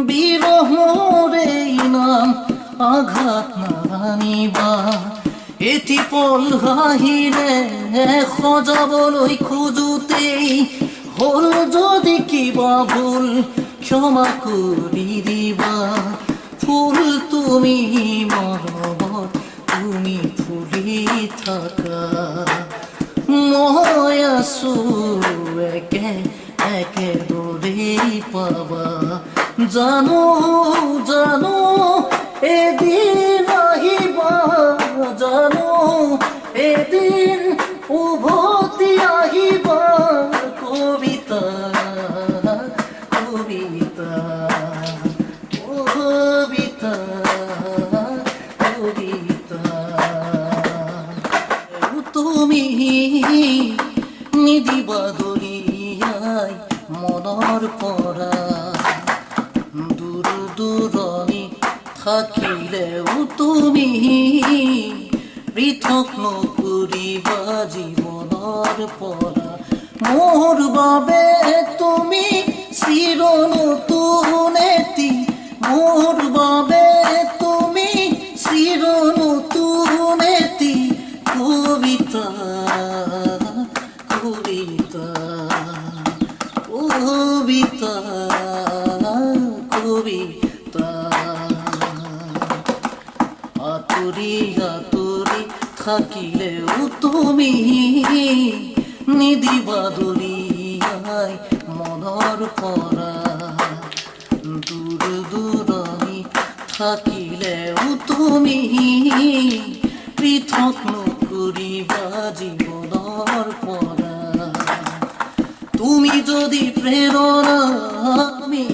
বিৰহৰে নাম আঘাত নানিবা এটি পল হাঁহিৰে সজাবলৈ খোজোতেই হল যদি কিবা ভুল ক্ষমা কৰি দিবা ফুল তুমি মৰমত তুমি ফুলি থাকা মই আছো একেদৰেই পাবা জানো জানো এদিন আহিবা জানো এদিন উভতি আহিবা কবিতা কবিতা কবিতা কবিতা তুমি নিদিবা দলিয়াই মনৰ পৰা দূৰ দূৰণি থাকিলেও তুমি পৃথক নকৰিবা জীৱনৰ পৰা মোৰ বাবে তুমি চিৰ নতুন এটি মোৰ বাবে তুমি চিৰ নতুন এটি কবিতা কবিতা কবিতা কবিতা আঁতৰি আঁতৰি থাকিলেও তুমি নিদিবা দলিয়াই মনৰ পৰা দূৰ দূৰণি থাকিলেও তুমি পৃথক নকৰিবা জীৱনৰ পৰা তুমি যদি প্ৰেৰণা আমি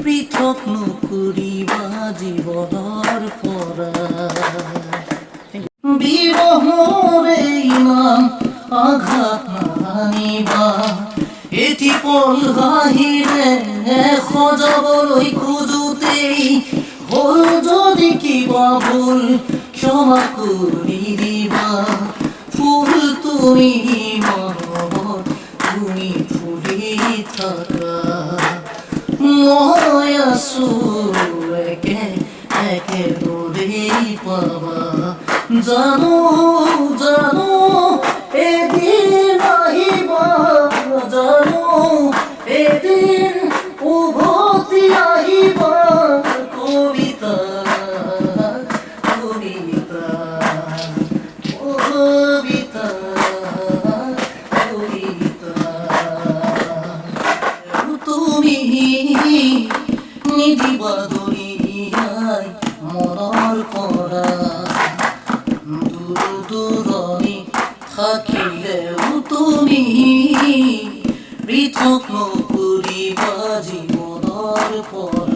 পৃথক নকৰিবা জীৱনৰ পৰা বিৰহৰে নাম আঘাত নানিবা এটি পল হাঁহিৰে সজাবলৈ খোজোতেই হল যদি কিবা ভুল ক্ষমা কৰি দিবা ফুল তুমি মৰমত তুমি ফুলি থাকা মই আছো একেদৰেই পাবা জানো জানো এদিন আহিবা জানো এদিন উভতি আহিবা কবিতা কবিতা কবিতা কবিতা তুমি নিদিবা দলিয়াই মনৰ পৰা দূৰ দূৰণি থাকিলেও তুমি পৃথক নকৰিবা জীৱনৰ পৰা